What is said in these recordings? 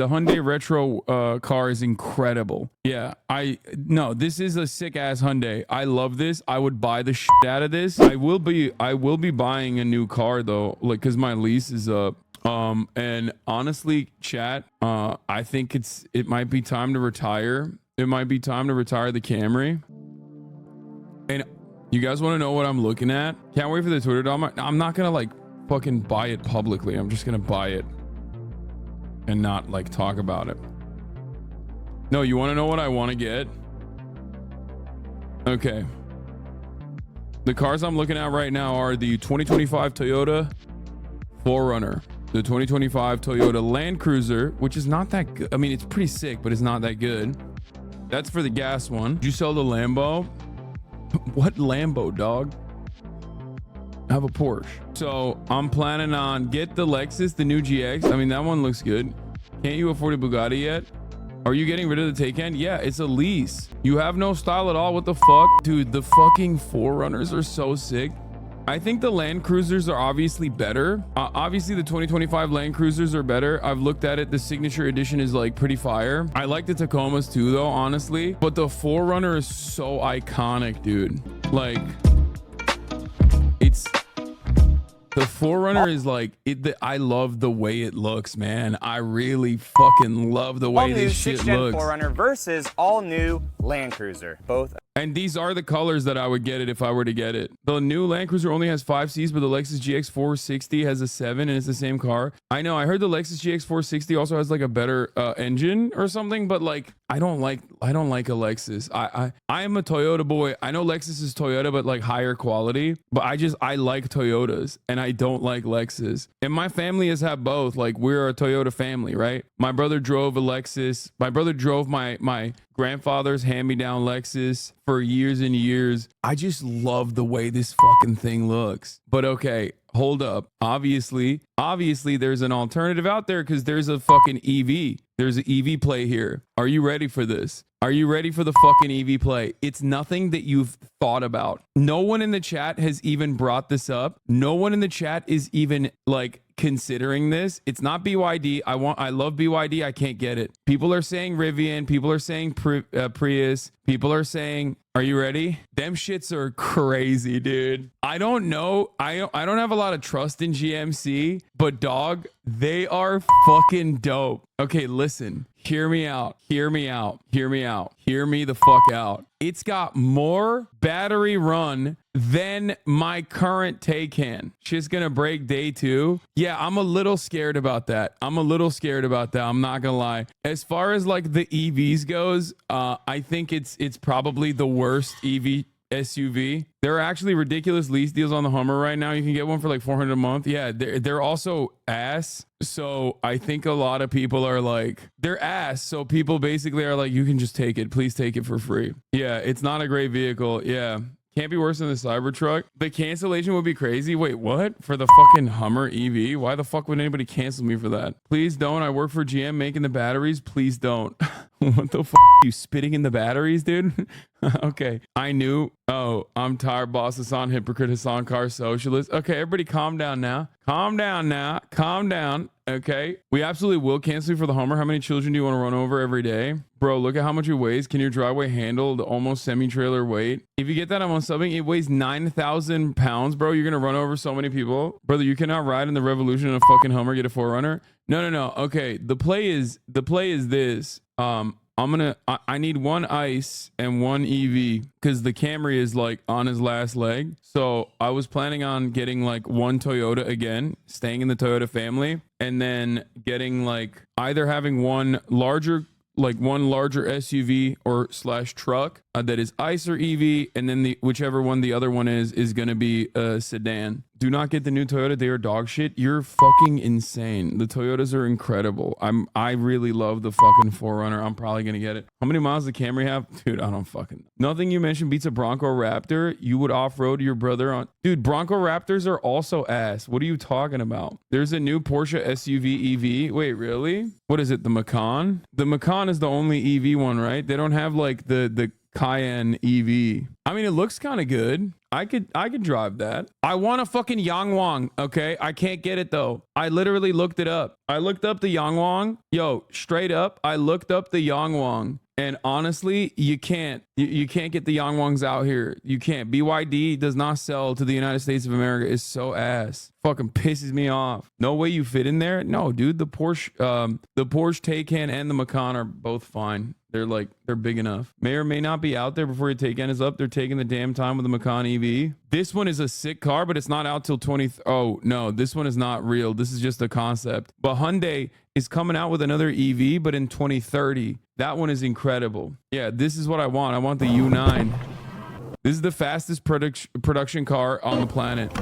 The Hyundai Retro car is incredible. Yeah, no, this is a sick ass Hyundai. I love this. I would buy the shit out of this. I will be buying a new car though, like because my lease is up. And honestly, chat, I think it might be time to retire. It might be time to retire the Camry. And you guys want to know what I'm looking at? Can't wait for the Twitter dom. I'm not gonna like fucking buy it publicly. I'm just gonna buy it and not like talk about it. No, you want to know what I want to get? Okay. The cars I'm looking at right now are the 2025 Toyota 4Runner, the 2025 Toyota Land Cruiser, which is not that good. I mean, it's pretty sick, but it's not that good. That's for the gas one. Did you sell the Lambo? What Lambo, dog? I have a Porsche. So I'm planning on get the Lexus, the new GX. I mean, that one looks good. Can't you afford a Bugatti yet? Are you getting rid of the Taycan? Yeah, it's a lease. You have no style at all. What the fuck? Dude, the fucking 4Runners are so sick. I think the Land Cruisers are obviously better. Obviously, the 2025 Land Cruisers are better. I've looked at it. The Signature Edition is like pretty fire. I like the Tacomas too, though, honestly. But the 4Runner is so iconic, dude. Like, it's... The 4Runner is like, I love the way it looks, man. I really fucking love the way this shit looks. All new 6th Gen 4Runner versus all new Land Cruiser. Both. And these are the colors that I would get it if I were to get it. The new Land Cruiser only has 5 Cs, but the Lexus GX 460 has a 7 and it's the same car. I know, I heard the Lexus GX 460 also has like a better engine or something, but like I don't like a Lexus. I am a Toyota boy. I know Lexus is Toyota, but like higher quality. But I like Toyotas and I don't like Lexus. And my family has had both. Like we're a Toyota family, right? My brother drove a Lexus. My brother drove my grandfather's hand-me-down Lexus for years and years. I just love the way this fucking thing looks. But okay, hold up. Obviously there's an alternative out there because there's a fucking EV. There's an EV play here. Are you ready for this? Are you ready for the fucking EV play? It's nothing that you've thought about. No one in the chat has even brought this up. No one in the chat is even like considering this. It's not BYD. I love BYD. I can't get it. People are saying Rivian. People are saying Prius. People are saying, are you ready? Them shits are crazy, dude. I don't know. I don't have a lot of trust in GMC, but dog, they are fucking dope. Okay, listen. Hear me out. Hear me out. Hear me out. Hear me the fuck out. It's got more battery run than my current Taycan. Shit's gonna break day 2. Yeah, I'm a little scared about that. I'm not gonna lie. As far as like the EVs goes, I think it's probably the worst EV SUV. There are actually ridiculous lease deals on the Hummer right now. You can get one for like $400 a month. Yeah, they're also ass. So I think a lot of people are like, they're ass. So people basically are like, you can just take it. Please take it for free. Yeah, it's not a great vehicle. Yeah. Can't be worse than the Cybertruck. The cancellation would be crazy. Wait, what? For the fucking Hummer EV? Why the fuck would anybody cancel me for that? Please don't. I work for GM making the batteries. Please don't. What the fuck? You spitting in the batteries, dude? Okay. I knew. Oh, I'm tired, boss. Hasan, hypocrite. Hasan, car socialist. Okay, everybody calm down now. Calm down now. Calm down. Okay. We absolutely will cancel you for the Hummer. How many children do you want to run over every day? Bro, look at how much it weighs. Can your driveway handle the almost semi-trailer weight? If you get that, I'm on subbing. It weighs 9,000 pounds, bro. You're going to run over so many people. Brother, you cannot ride in the Revolution in a fucking Hummer, get a 4Runner. No. Okay. The play is this. I need one ICE and one EV because the Camry is like on his last leg. So I was planning on getting like one Toyota again, staying in the Toyota family, and then getting like either having one larger SUV or / truck that is ICE or EV, and then whichever one the other one is going to be a sedan. Do not get the new Toyota. They are dog shit. You're fucking insane. The Toyotas are incredible. I really love the fucking 4Runner. I'm probably going to get it. How many miles does the Camry have? Dude, I don't fucking... Nothing you mentioned beats a Bronco Raptor. You would off-road your brother on... Dude, Bronco Raptors are also ass. What are you talking about? There's a new Porsche SUV EV. Wait, really? What is it? The Macan? The Macan is the only EV one, right? They don't have like the Cayenne EV. I mean, it looks kind of good. I could drive that. I want a fucking Yangwang. Okay, I can't get it though. I literally looked it up. I looked up the Yangwang. Yo, straight up, I looked up the Yangwang. And honestly, you can't. You can't get the Yangwangs out here. You can't. BYD does not sell to the United States of America. It's so ass. Fucking pisses me off. No way you fit in there. No, dude. The Porsche Taycan and the Macan are both fine. They're big enough. May or may not be out there before your Taycan is up. They're taking the damn time with the Macan EV. This one is a sick car, but it's not out till 20. Oh no, this one is not real. This is just a concept. But Hyundai is coming out with another EV, but in 2030. That one is incredible. Yeah, this is what I want. I want the U9. This is the fastest production car on the planet.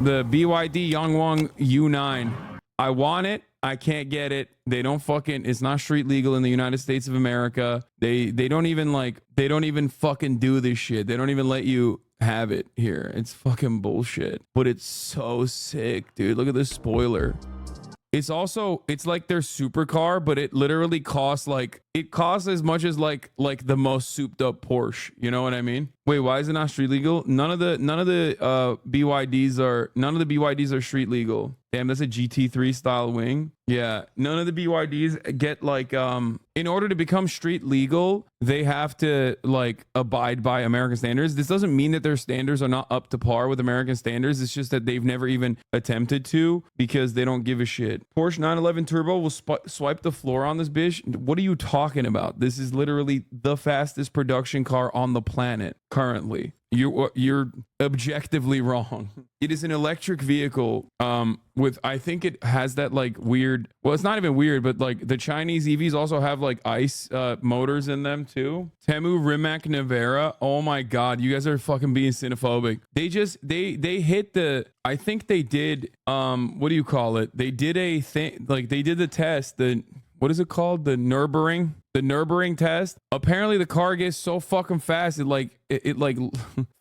The BYD Yangwang U9. I want it. I can't get it. They don't fucking, it's not street legal in the United States of America. They don't even fucking do this shit. They don't even let you have it here. It's fucking bullshit. But it's so sick, dude. Look at this spoiler. It's like their supercar, but it literally costs as much as like the most souped up Porsche. You know what I mean? Wait, why is it not street legal? None of the BYDs are street legal. Damn, that's a GT3 style wing. Yeah, none of the BYDs get in order to become street legal, they have to abide by American standards. This doesn't mean that their standards are not up to par with American standards. It's just that they've never even attempted to because they don't give a shit. Porsche 911 Turbo will swipe the floor on this bitch. What are you talking about? This is literally the fastest production car on the planet currently. You're objectively wrong. It is an electric vehicle with, I think it has that weird, well, it's not even weird, but the Chinese EVs also have ICE motors in them too. Temu Rimac Nevera. Oh my God, you guys are fucking being xenophobic. They hit the, I think they did, what do you call it? They did a thing, they did the test, what is it called? The Nürburgring test. Apparently the car gets so fucking fast it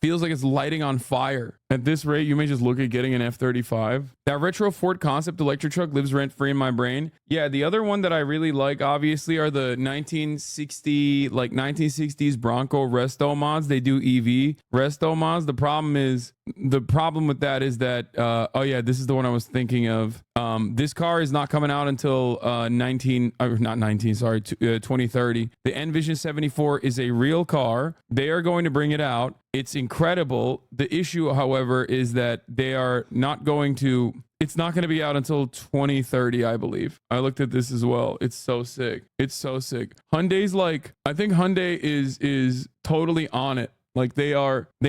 feels like it's lighting on fire. At this rate, you may just look at getting an F-35. That retro Ford concept electric truck lives rent free in my brain. Yeah, the other one that I really like obviously are the 1960s Bronco resto mods. They do EV resto mods. The problem with that is that oh yeah, this is the one I was thinking of. This car is not coming out until 2030. The Envision 74 is a real car. They are going to bring it out. It's incredible. The issue, however, is that they are not going to, it's not going to be out until 2030, I believe. I looked at this as well. It's so sick. It's so sick. Hyundai's I think Hyundai is totally on it. They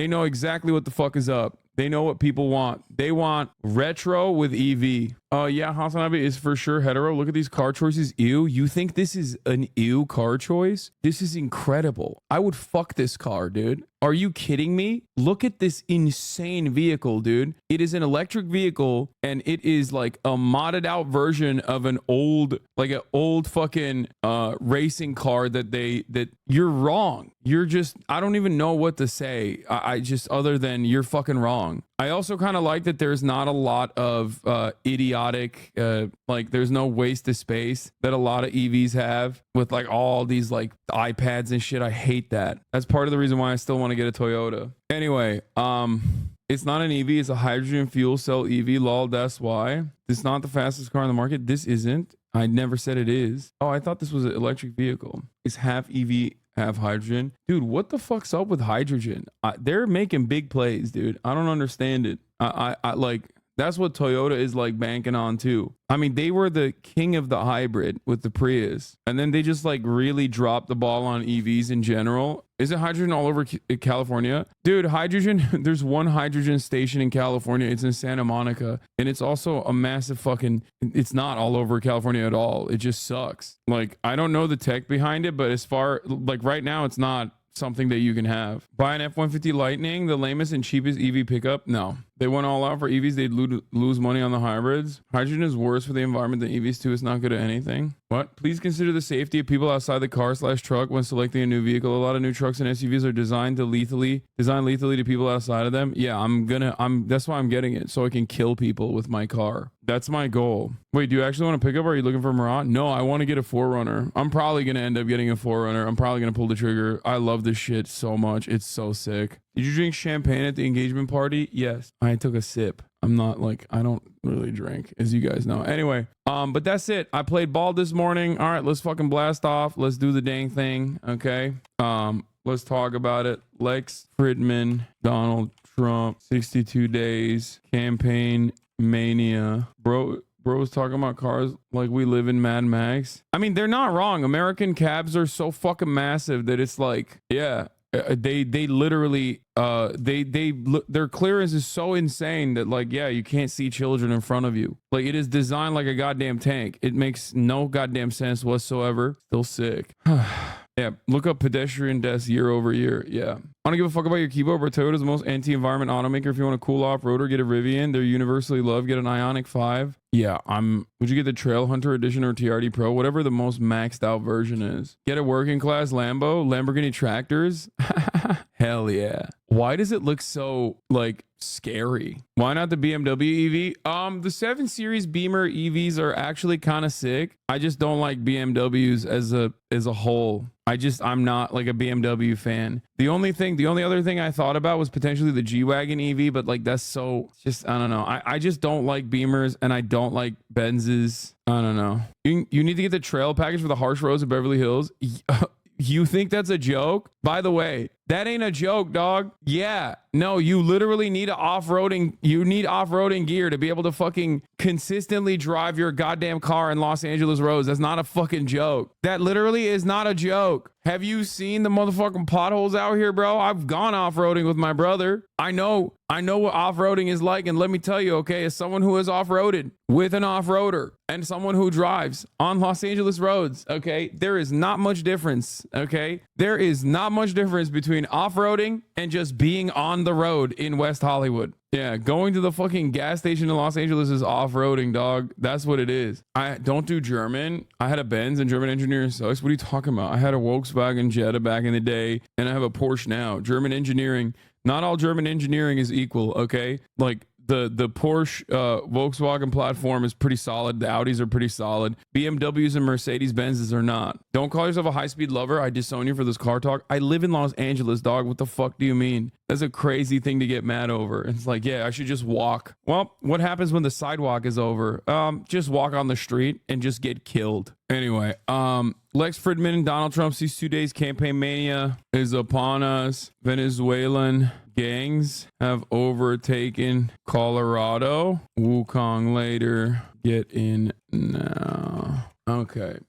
know exactly what the fuck is up. They know what people want. They want retro with EV. Yeah, HasanAbi is for sure hetero. Look at these car choices. Ew. You think this is an ew car choice? This is incredible. I would fuck this car, dude. Are you kidding me? Look at this insane vehicle, dude. It is an electric vehicle and it is a modded out version of an old fucking racing car that you're wrong. I don't even know what to say. I just, other than you're fucking wrong. I also kind of like that there's not a lot of idiotic, there's no waste of space that a lot of EVs have with all these iPads and shit. I hate that. That's part of the reason why I still want to get a Toyota. Anyway, it's not an EV, it's a hydrogen fuel cell EV. Lol, that's why. This is not the fastest car on the market. This isn't. I never said it is. Oh, I thought this was an electric vehicle. It's half EV, half hydrogen. Dude, what the fuck's up with hydrogen? They're making big plays, dude. I don't understand it. That's what Toyota is banking on too. I mean, they were the king of the hybrid with the Prius, and then they just really dropped the ball on EVs in general. Is it hydrogen all over California? Dude, hydrogen, there's one hydrogen station in California. It's in Santa Monica, and it's also a massive fucking, it's not all over California at all. It just sucks. I don't know the tech behind it, but as far, right now, it's not something that you can have. Buy an F-150 Lightning, the lamest and cheapest EV pickup? No. They went all out for EVs. They'd lose money on the hybrids. Hydrogen is worse for the environment than EVs too. It's not good at anything. What? Please consider the safety of people outside the car/truck when selecting a new vehicle. A lot of new trucks and SUVs are designed lethally to people outside of them. Yeah, that's why I'm getting it, so I can kill people with my car. That's my goal. Wait, do you actually want to pick up, or are you looking for a Murat? No, I want to get a 4Runner. I'm probably going to end up getting a 4Runner. I'm probably going to pull the trigger. I love this shit so much. It's so sick. Did you drink champagne at the engagement party? Yes, I took a sip. I'm not like, I don't really drink, as you guys know. Anyway, but that's it. I played ball this morning. All right, let's fucking blast off. Let's do the dang thing. Okay. Let's talk about it. Lex Fridman, Donald Trump, 62 days, campaign mania. Bro was talking about cars like we live in Mad Max. I mean, they're not wrong. American cabs are so fucking massive that it's like, yeah. They literally their clearance is so insane that like, yeah, you can't see children in front of you. Like, it is designed like a goddamn tank. It makes no goddamn sense whatsoever. Still sick. Yeah, look up pedestrian deaths year over year. Yeah. I don't give a fuck about your keyboard, but Toyota's the most anti-environment automaker. If you want a cool off-roader, get a Rivian. They're universally loved. Get an Ioniq 5. Yeah, would you get the Trail Hunter Edition or TRD Pro? Whatever the most maxed out version is. Get a working class Lamborghini tractors. Hell yeah. Why does it look so like scary? Why not the BMW EV? The 7 Series Beamer EVs are actually kind of sick. I just don't like BMWs as a whole. I'm not like a BMW fan. The only other thing I thought about was potentially the G-Wagon EV, but like that's so just, I don't know. I just don't like Beamers and I don't like Benzes. I don't know. You need to get the trail package for the harsh roads of Beverly Hills. You think that's a joke? By the way, that ain't a joke, dog. Yeah. No, you literally need off-roading gear to be able to fucking consistently drive your goddamn car in Los Angeles roads. That's not a fucking joke. That literally is not a joke. Have you seen the motherfucking potholes out here, bro? I've gone off-roading with my brother. I know what off-roading is like, and let me tell you, okay, as someone who has off-roaded with an off-roader and someone who drives on Los Angeles roads, okay, there is not much difference, okay? There is not much difference between off-roading and just being on the road in West Hollywood. Yeah, going to the fucking gas station in Los Angeles is off-roading, dog. That's what it is. I don't do German. I had a Benz and German engineering sucks. What are you talking about? I had a Volkswagen Jetta back in the day, and I have a Porsche now. German engineering. Not all German engineering is equal, okay? Like, the Porsche Volkswagen platform is pretty solid. The Audis are pretty solid. BMWs and Mercedes Benzes are not. Don't call yourself a high-speed lover. I disown you for this car talk. I live in Los Angeles, dog. What the fuck do you mean? That's a crazy thing to get mad over. It's like, yeah, I should just walk. Well, what happens when the sidewalk is over? Just walk on the street and just get killed. Anyway, Lex Fridman and Donald Trump's these 2 days campaign mania is upon us. Venezuelan gangs have overtaken Colorado. Wukong later. Get in now. Okay.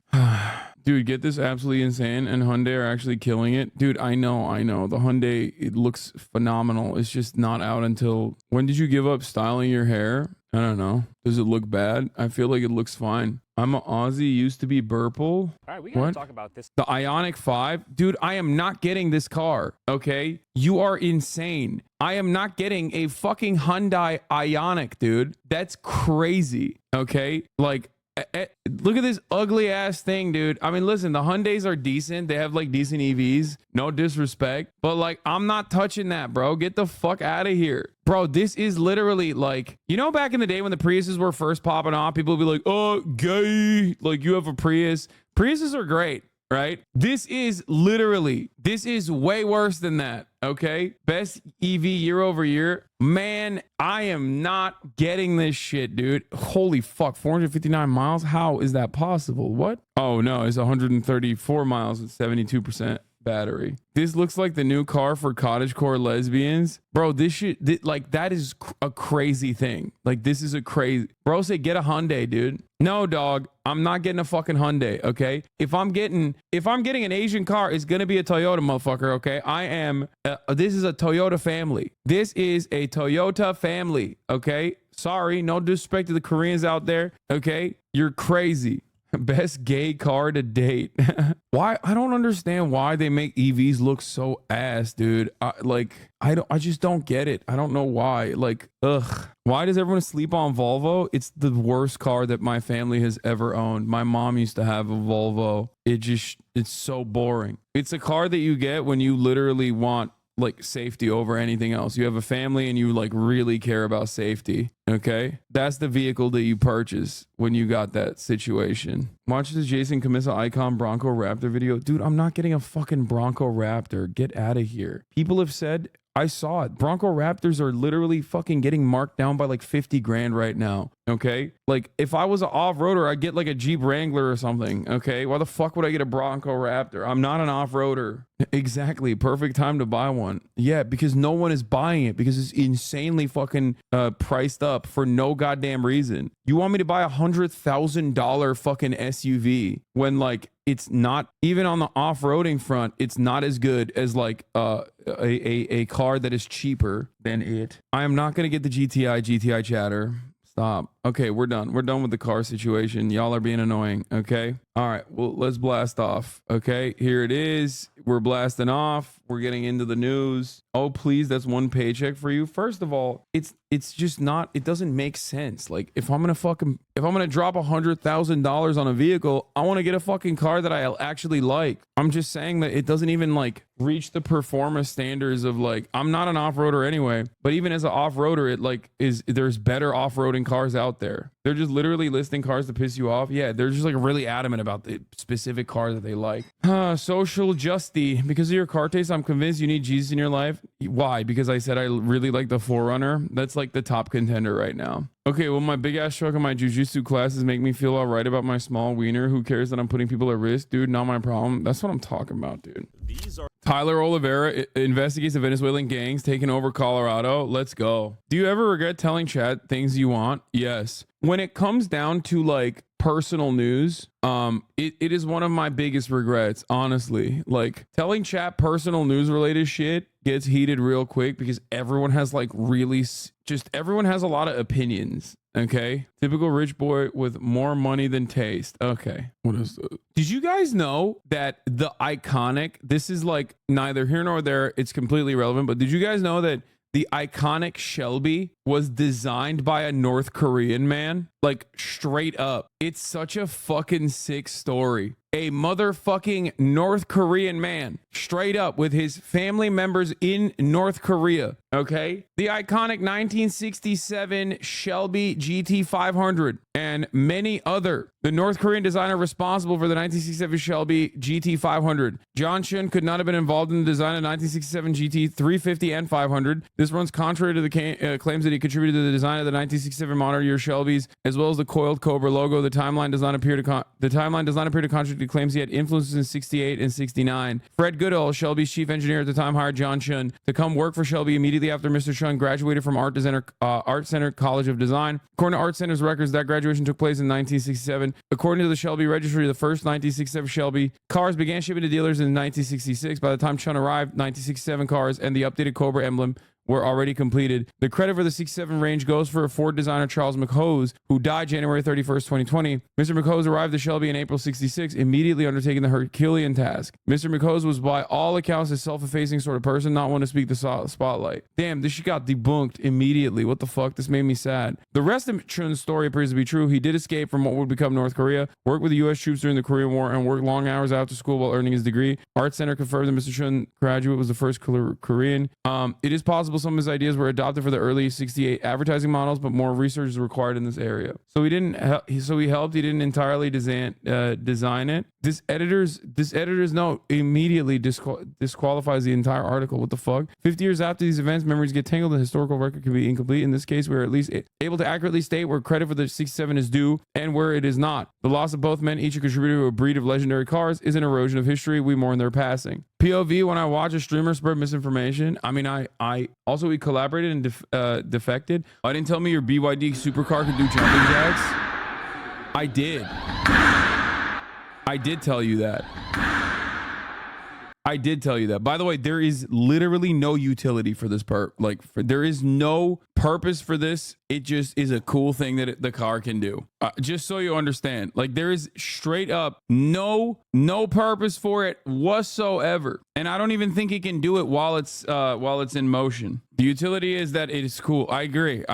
Dude, get this absolutely insane, and Hyundai are actually killing it. Dude, I know. The Hyundai, it looks phenomenal. It's just not out until... When did you give up styling your hair? I don't know. Does it look bad? I feel like it looks fine. I'm an Aussie, used to be Burple. All right, we gotta talk about this. The Ioniq 5? Dude, I am not getting this car, okay? You are insane. I am not getting a fucking Hyundai Ioniq, dude. That's crazy, okay? Like... Look at this ugly ass thing, dude. I mean, listen, the Hyundais are decent. They have like decent EVs. No disrespect. But like, I'm not touching that, bro. Get the fuck out of here. Bro, this is literally like, you know, back in the day when the Priuses were first popping off, people would be like, oh, gay. Like, you have a Prius. Priuses are great, right? This is way worse than that. Okay. Best EV year over year. Man, I am not getting this shit, dude. Holy fuck. 459 miles. How is that possible? What? Oh no, it's 134 miles with 72% battery. This looks like the new car for cottagecore lesbians. Bro, this shit, like, that is a crazy thing. Like, this is a crazy... Bro, say get a Hyundai, dude. No, dog. I'm not getting a fucking Hyundai, okay? If I'm getting an Asian car, it's gonna be a Toyota, motherfucker, okay? This is a Toyota family. This is a Toyota family, okay? Sorry, no disrespect to the Koreans out there, okay? You're crazy. Best gay car to date. Why? I don't understand why they make EVs look so ass, dude. I just don't get it. I don't know why. Like, ugh. Why does everyone sleep on Volvo? It's the worst car that my family has ever owned. My mom used to have a Volvo. It's so boring. It's a car that you get when you literally want like safety over anything else. You have a family and you like really care about safety. Okay, that's the vehicle that you purchase when you got that situation. Watch the Jason Camissa Icon Bronco Raptor video. Dude, I'm not getting a fucking Bronco Raptor. Get out of here. People have said I saw it. Bronco Raptors are literally fucking getting marked down by like 50 grand right now. Okay. Like if I was an off-roader, I'd get like a Jeep Wrangler or something. Okay. Why the fuck would I get a Bronco Raptor? I'm not an off-roader. Exactly. Perfect time to buy one. Yeah. Because no one is buying it because it's insanely fucking priced up for no goddamn reason. You want me to buy $100,000 fucking SUV when like it's not even on the off-roading front, it's not as good as like a car that is cheaper than it. I am not going to get the GTI chatter. Stop. Okay, we're done. We're done with the car situation. Y'all are being annoying. Okay. All right. Well, let's blast off. Okay. Here it is. We're blasting off. We're getting into the news. Oh, please. That's one paycheck for you. First of all, it's just not, it doesn't make sense. Like if I'm going to drop $100,000 on a vehicle, I want to get a fucking car that I actually like. I'm just saying that it doesn't even like reach the performance standards of like, I'm not an off-roader anyway, but even as an off-roader, it like there's better off-roading cars out there. They're just literally listing cars to piss you off. Yeah, they're just like really adamant about the specific car that they like. Social justice. Because of your car taste, I'm convinced you need Jesus in your life. Why? Because I said I really like the 4Runner. That's like the top contender right now. Okay, well, my big ass truck and my jujitsu classes make me feel all right about my small wiener. Who cares that I'm putting people at risk? Dude, not my problem. That's what I'm talking about, dude. Tyler Oliveira investigates the Venezuelan gangs taking over Colorado. Let's go. Do you ever regret telling chat things you want? Yes. When it comes down to like personal news, it is one of my biggest regrets, honestly. Like telling chat personal news related shit gets heated real quick because everyone has like everyone has a lot of opinions. Okay. Typical rich boy with more money than taste. Okay. What is this? Did you guys know that the iconic, this is like neither here nor there, it's completely irrelevant, but did you guys know that the iconic Shelby was designed by a North Korean man? Like straight up. It's such a fucking sick story. A motherfucking North Korean man, straight up, with his family members in North Korea. Okay. The iconic 1967 Shelby GT500 and many other. The North Korean designer responsible for the 1967 Shelby GT500. John Chun could not have been involved in the design of 1967 GT350 and 500. This runs contrary to the claims that he contributed to the design of the 1967 model year Shelbys, as well as the coiled Cobra logo. The timeline does not appear to contradict the claims he had influences in 68 and 69. Fred Goodall, Shelby's chief engineer at the time, hired John Chun to come work for Shelby immediately after Mr. Chun graduated from Art Center College of Design. According to Art Center's records, that graduation took place in 1967. According to the Shelby registry, the first 1967 Shelby cars began shipping to dealers in 1966. By the time Chun arrived, 1967 cars and the updated Cobra emblem were already completed. The credit for the 67 range goes for Ford designer Charles McHose, who died January 31st, 2020. Mr. McHose arrived at Shelby in April 66, immediately undertaking the Herculean task. Mr. McHose was by all accounts a self-effacing sort of person, not one to speak the spotlight. Damn, this shit got debunked immediately. What the fuck? This made me sad. The rest of Chun's story appears to be true. He did escape from what would become North Korea, worked with the U.S. troops during the Korean War, and worked long hours after school while earning his degree. Art Center confirmed that Mr. Chun graduate was the first Korean. It is possible some of his ideas were adopted for the early 68 advertising models, but more research is required in this area. So he helped. He didn't entirely design it. This editor's note immediately disqualifies the entire article. What the fuck? 50 years after these events, memories get tangled. The historical record can be incomplete. In this case, we're at least able to accurately state where credit for the 67 is due and where it is not. The loss of both men, each a contributor to a breed of legendary cars, is an erosion of history. We mourn their passing. POV, when I watch a streamer spread misinformation, I mean, I also, we collaborated and defected. I didn't tell me your BYD supercar could do jumping jacks. I did. I did tell you that. I did tell you that. By the way, there is literally no utility for this there is no purpose for this. It just is a cool thing that the car can do. Just so you understand, like there is straight up no purpose for it whatsoever. And I don't even think it can do it while it's in motion. The utility is that it is cool. I agree.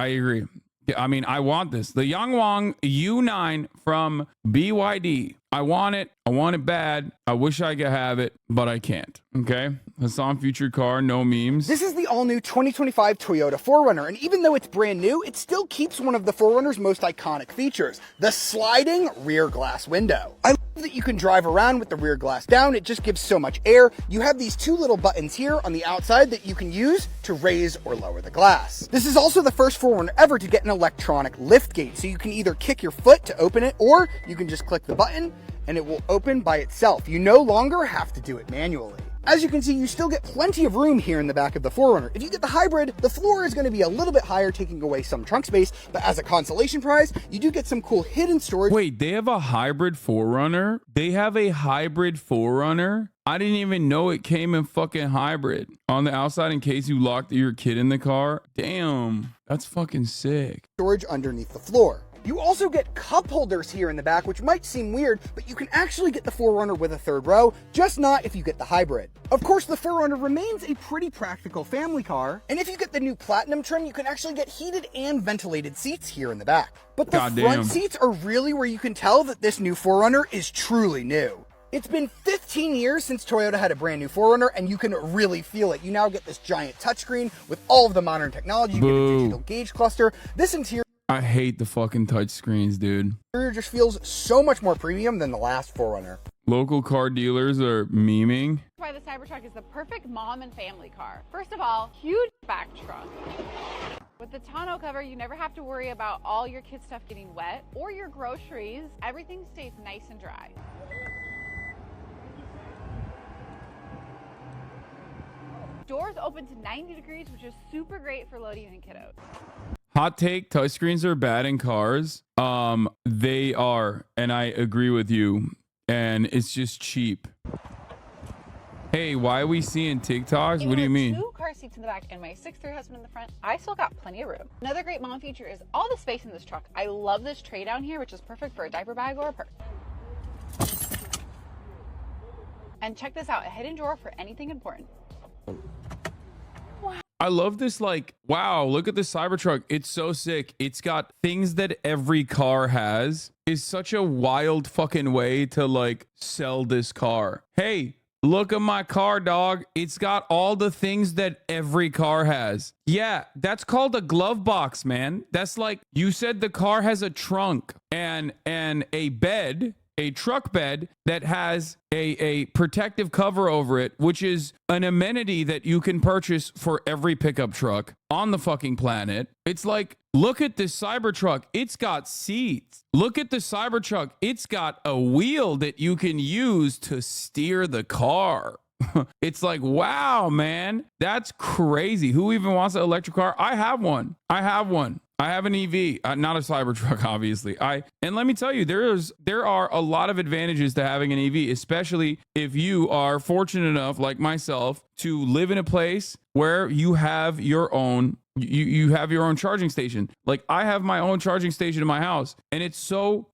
I mean, I want this. The Yangwang U9 from BYD. I want it. I want it bad. I wish I could have it, but I can't. Okay. Hasan Future Car, no memes. This is the all-new 2025 Toyota 4Runner, and even though it's brand new, it still keeps one of the 4Runner's most iconic features, the sliding rear glass window. I love that you can drive around with the rear glass down. It just gives so much air. You have these two little buttons here on the outside that you can use to raise or lower the glass. This is also the first 4Runner ever to get an electronic lift gate, so you can either kick your foot to open it, or you can just click the button and it will open by itself. You no longer have to do it manually. As you can see, you still get plenty of room here in the back of the 4Runner. If you get the hybrid, the floor is going to be a little bit higher, taking away some trunk space, but as a consolation prize, you do get some cool hidden storage. Wait, they have a hybrid 4Runner? They have a hybrid 4Runner? I didn't even know it came in fucking hybrid on the outside in case you locked your kid in the car. Damn, that's fucking sick. Storage underneath the floor. You also get cup holders here in the back, which might seem weird, but you can actually get the 4Runner with a third row, just not if you get the hybrid. Of course, the 4Runner remains a pretty practical family car, and if you get the new Platinum trim, you can actually get heated and ventilated seats here in the back. But the front seats are really where you can tell that this new 4Runner is truly new. It's been 15 years since Toyota had a brand new 4Runner, and you can really feel it. You now get this giant touchscreen with all of the modern technology. You get a digital gauge cluster. This interior, I hate the fucking touch screens, dude. Just feels so much more premium than the last 4Runner. Local car dealers are memeing. Why the Cybertruck is the perfect mom and family car. First of all, huge back trunk. With the tonneau cover, you never have to worry about all your kid stuff getting wet or your groceries. Everything stays nice and dry. Doors open to 90 degrees, which is super great for loading in kiddos. Hot take, touchscreens are bad in cars. They are, and I agree with you. And it's just cheap. Hey, why are we seeing TikToks? Even What do you with mean? 2 car seats in the back and my 6'3" husband in the front, I still got plenty of room. Another great mom feature is all the space in this truck. I love this tray down here, which is perfect for a diaper bag or a purse. And check this out, a hidden drawer for anything important. I love this, like, wow, look at this Cybertruck. It's so sick. It's got things that every car has. Is such a wild fucking way to, like, sell this car. Hey, look at my car, dog. It's got all the things that every car has. Yeah, that's called a glove box, man. That's like, you said the car has a trunk and a bed, a truck bed that has a protective cover over it, which is an amenity that you can purchase for every pickup truck on the fucking planet. It's like, look at this Cybertruck. It's got seats. Look at the Cybertruck. It's got a wheel that you can use to steer the car. It's like, wow, man, that's crazy. Who even wants an electric car? I have one. I have an EV, not a Cybertruck, obviously. And let me tell you, there are a lot of advantages to having an EV, especially if you are fortunate enough, like myself, to live in a place where you have your own you have your own charging station. Like, I have my own charging station in my house, and it's so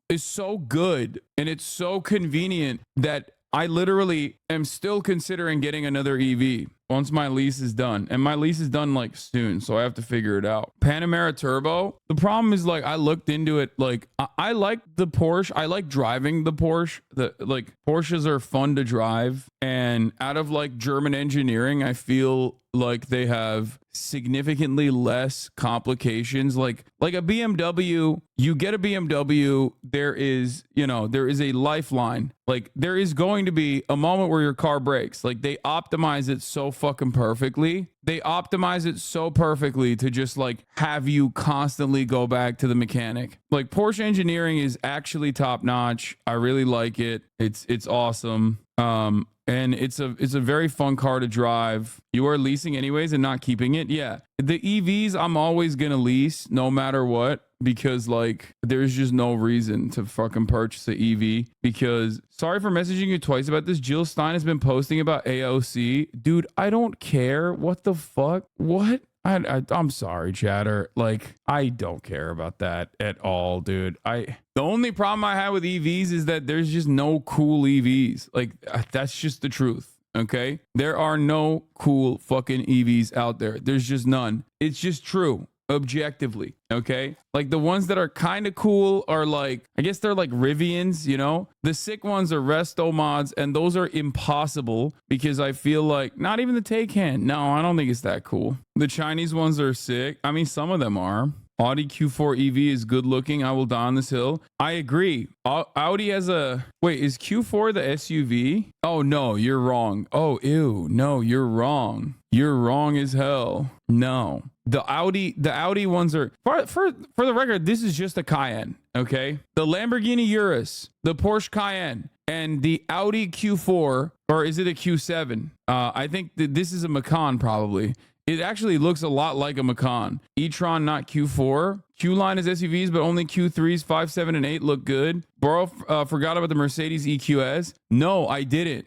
good and it's so convenient that I literally am still considering getting another EV once my lease is done. And my lease is done like soon, so I have to figure it out. Panamera Turbo. The problem is, like, I looked into it. Like, I like the Porsche. I like driving the Porsche. Like, Porsches are fun to drive. And out of, like, German engineering, I feel like they have significantly less complications. Like a BMW, you get a BMW, there is a lifeline. Like, there is going to be a moment where your car breaks. Like, they optimize it so fucking perfectly. They optimize it so perfectly to just, like, have you constantly go back to the mechanic. Like, Porsche engineering is actually top notch. I really like it. It's awesome. And it's a very fun car to drive. You are leasing anyways and not keeping it. Yeah. The EVs, I'm always going to lease no matter what, because, like, there's just no reason to fucking purchase an EV. Because, sorry for messaging you twice about this. Jill Stein has been posting about AOC. Dude, I don't care. What the fuck? What? I'm sorry, chatter. Like, I don't care about that at all, dude. The only problem I have with EVs is that there's just no cool EVs. Like, that's just the truth. Okay? There are no cool fucking EVs out there. There's just none. It's just true. Objectively, okay? Like, the ones that are kind of cool are, like, I guess they're like Rivians, you know? The sick ones are Resto mods, and those are impossible because I feel like not even the Taycan. No, I don't think it's that cool. The Chinese ones are sick. I mean, some of them are. Audi Q4 EV is good looking. I will die on this hill. I agree. Audi has a wait. Is Q4 the SUV? Oh no, you're wrong. Oh ew, no, you're wrong. You're wrong as hell. No, the Audi ones are for the record. This is just a Cayenne. Okay, the Lamborghini Urus, the Porsche Cayenne, and the Audi Q4, or is it a Q7? I think that this is a Macan probably. It actually looks a lot like a Macan. E-tron, not Q4. Q-line is SUVs, but only Q3s, 5, 7, and 8 look good. Bro, forgot about the Mercedes EQS. No, I didn't.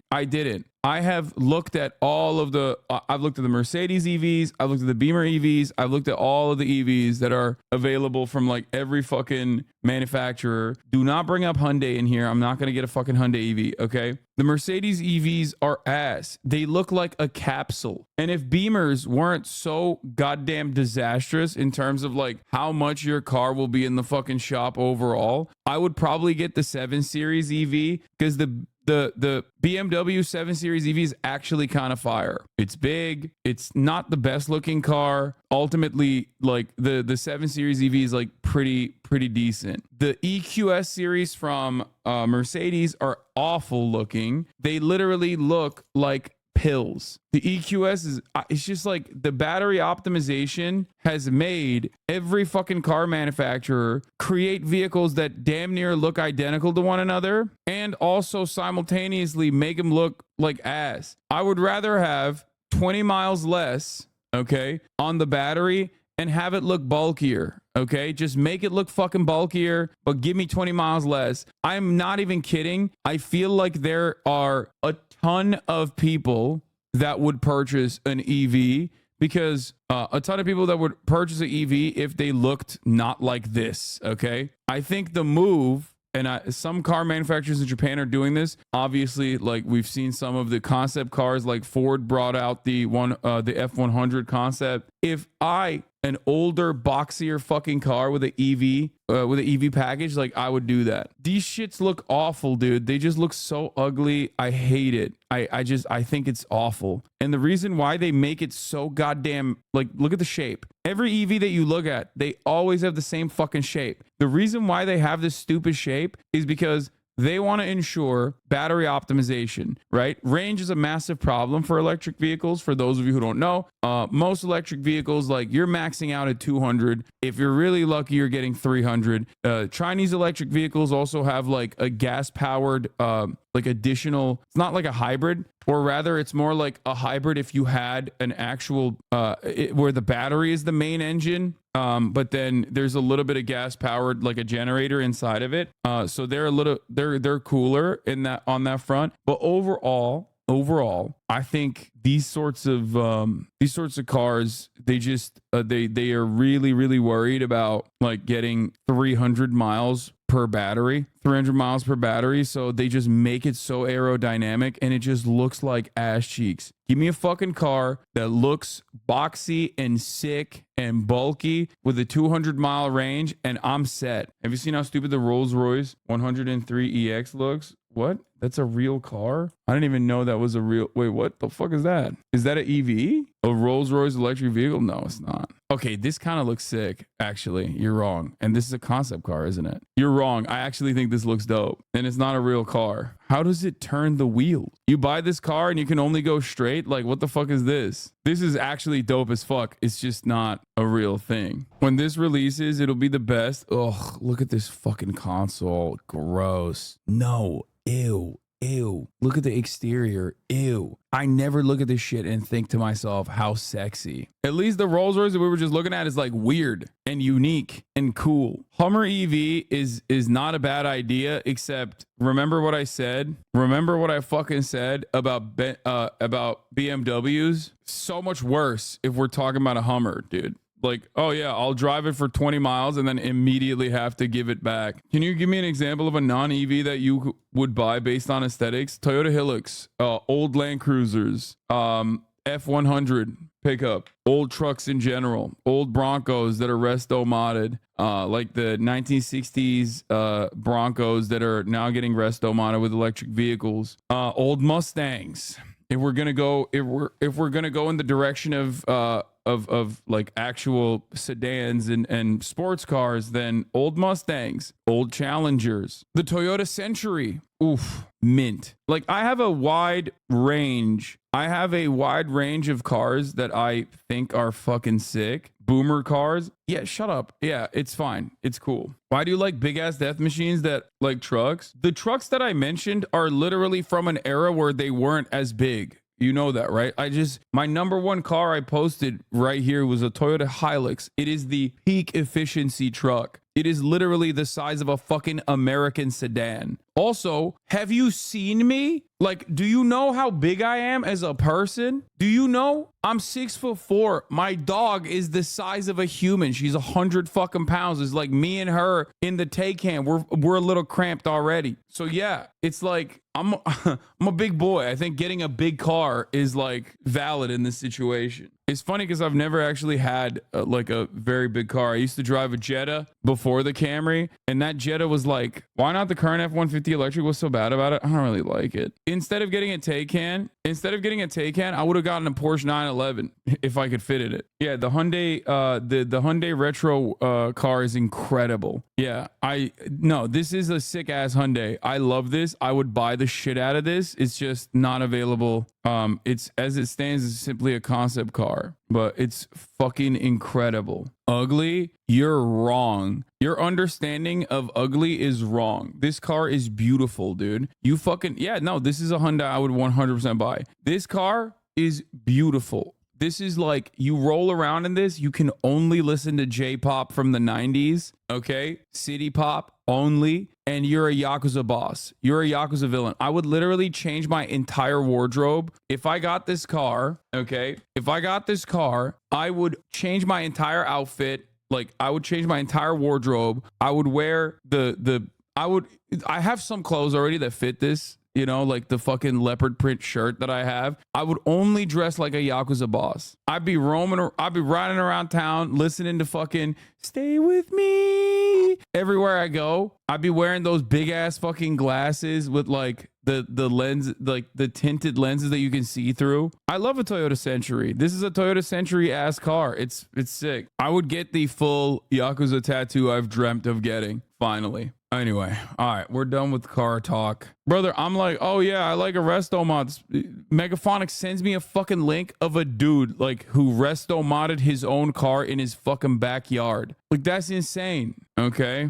I have looked at all of the, I've looked at the Mercedes EVs. I've looked at the Beamer EVs. I've looked at all of the EVs that are available from like every fucking manufacturer. Do not bring up Hyundai in here. I'm not going to get a fucking Hyundai EV. Okay. The Mercedes EVs are ass. They look like a capsule. And if Beamers weren't so goddamn disastrous in terms of like how much your car will be in the fucking shop overall, I would probably get the 7 Series EV because the BMW 7 Series EV is actually kind of fire. It's big. It's not the best looking car. Ultimately, like the 7 Series EV is like pretty decent. The EQS series from Mercedes are awful looking. They literally look like pills. The EQS is, it's just like the battery optimization has made every fucking car manufacturer create vehicles that damn near look identical to one another and also simultaneously make them look like ass. I would rather have 20 miles less, okay, on the battery and have it look bulkier. Okay, just make it look fucking bulkier, but give me 20 miles less. I'm not even kidding. I feel like there are a ton of people that would purchase an EV because a ton of people that would purchase an EV if they looked not like this. Okay, I think the move, and some car manufacturers in Japan are doing this. Obviously, like we've seen some of the concept cars, like Ford brought out the F100 concept. If an older, boxier fucking car with an EV package, like I would do that. These shits look awful, dude. They just look so ugly. I hate it. I think it's awful. And the reason why they make it so goddamn, like, look at the shape. Every EV that you look at, they always have the same fucking shape. The reason why they have this stupid shape is because they want to ensure battery optimization, right? Range is a massive problem for electric vehicles. For those of you who don't know, most electric vehicles, like you're maxing out at 200. If you're really lucky, you're getting 300. Chinese electric vehicles also have like a gas powered, like additional, it's not like a hybrid, or rather it's more like a hybrid if you had an actual, where the battery is the main engine. But then there's a little bit of gas powered, like a generator inside of it. So they're cooler in that, on that front. But overall, I think these sorts of cars, they just they are really worried about like getting 300 miles per battery. So they just make it so aerodynamic and it just looks like ass cheeks. Give me a fucking car that looks boxy and sick and bulky with a 200-mile range and I'm set. Have you seen how stupid the Rolls-Royce 103EX looks? What? That's a real car? I didn't even know that was a real... Wait, what the fuck is that? Is that an EV? A Rolls-Royce electric vehicle? No, it's not. Okay, this kind of looks sick, actually. You're wrong. And this is a concept car, isn't it? You're wrong. I actually think this looks dope. And it's not a real car. How does it turn the wheel? You buy this car and you can only go straight? Like, what the fuck is this? This is actually dope as fuck. It's just not a real thing. When this releases, it'll be the best. Ugh, look at this fucking console. Gross. No. Ew. Look at the exterior. Ew. I never look at this shit and think to myself, how sexy. At least the Rolls Royce that we were just looking at is like weird and unique and cool. Hummer EV is not a bad idea, except remember what I said? Remember what I fucking said about BMWs? So much worse if we're talking about a Hummer, dude. Like, oh yeah, I'll drive it for 20 miles and then immediately have to give it back. Can you give me an example of a non-EV that you would buy based on aesthetics? Toyota Hilux, old Land Cruisers, F100 pickup, old trucks in general, old Broncos that are resto modded, like the 1960s Broncos that are now getting resto modded with electric vehicles, old Mustangs. If we're gonna go in the direction of of like actual sedans and sports cars than old Mustangs, old Challengers, the Toyota Century. Oof, mint. Like I have a wide range. I have a wide range of cars that I think are fucking sick. Boomer cars. Yeah, shut up. Yeah, it's fine. It's cool. Why do you like big ass death machines that like trucks? The trucks that I mentioned are literally from an era where they weren't as big. You know that, right? My number one car I posted right here was a Toyota Hilux. It is the peak efficiency truck. It is literally the size of a fucking American sedan. Also, have you seen me? Like, do you know how big I am as a person? Do you know? I'm 6'4". My dog is the size of a human. She's 100 fucking pounds. It's like me and her in the Taycan. We're a little cramped already. So yeah, it's like I'm a big boy. I think getting a big car is like valid in this situation. It's funny because I've never actually had like a very big car. I used to drive a Jetta before the Camry, and that Jetta was like, why not the current F-150 electric? What's so bad about it? I don't really like it. Instead of getting a Taycan, I would have gotten a Porsche 911 if I could fit in it. Yeah, the Hyundai, the Hyundai Retro car is incredible. Yeah, this is a sick ass Hyundai. I love this. I would buy the shit out of this. It's just not available. It's as it stands, it's simply a concept car, but it's fucking incredible. Ugly? You're wrong. Your understanding of ugly is wrong. This car is beautiful, dude. This is a Hyundai I would 100% buy. This car is beautiful. This is like, you roll around in this, you can only listen to J-pop from the 90s, okay? City pop only, and you're a Yakuza boss. You're a Yakuza villain. I would literally change my entire wardrobe. If I got this car, okay? If I got this car, I would change my entire outfit. Like, I would change my entire wardrobe. I would wear I have some clothes already that fit this. You know, like the fucking leopard print shirt that I have. I would only dress like a Yakuza boss. I'd be riding around town, listening to fucking Stay With Me everywhere I go. I'd be wearing those big ass fucking glasses with like the lens, like the tinted lenses that you can see through. I love a Toyota Century. This is a Toyota Century ass car. It's sick. I would get the full Yakuza tattoo I've dreamt of getting finally. Anyway, all right, we're done with car talk. Brother, I'm like, oh yeah, I like a resto mod. Megaphonic sends me a fucking link of a dude like who resto modded his own car in his fucking backyard. Like, that's insane. Okay.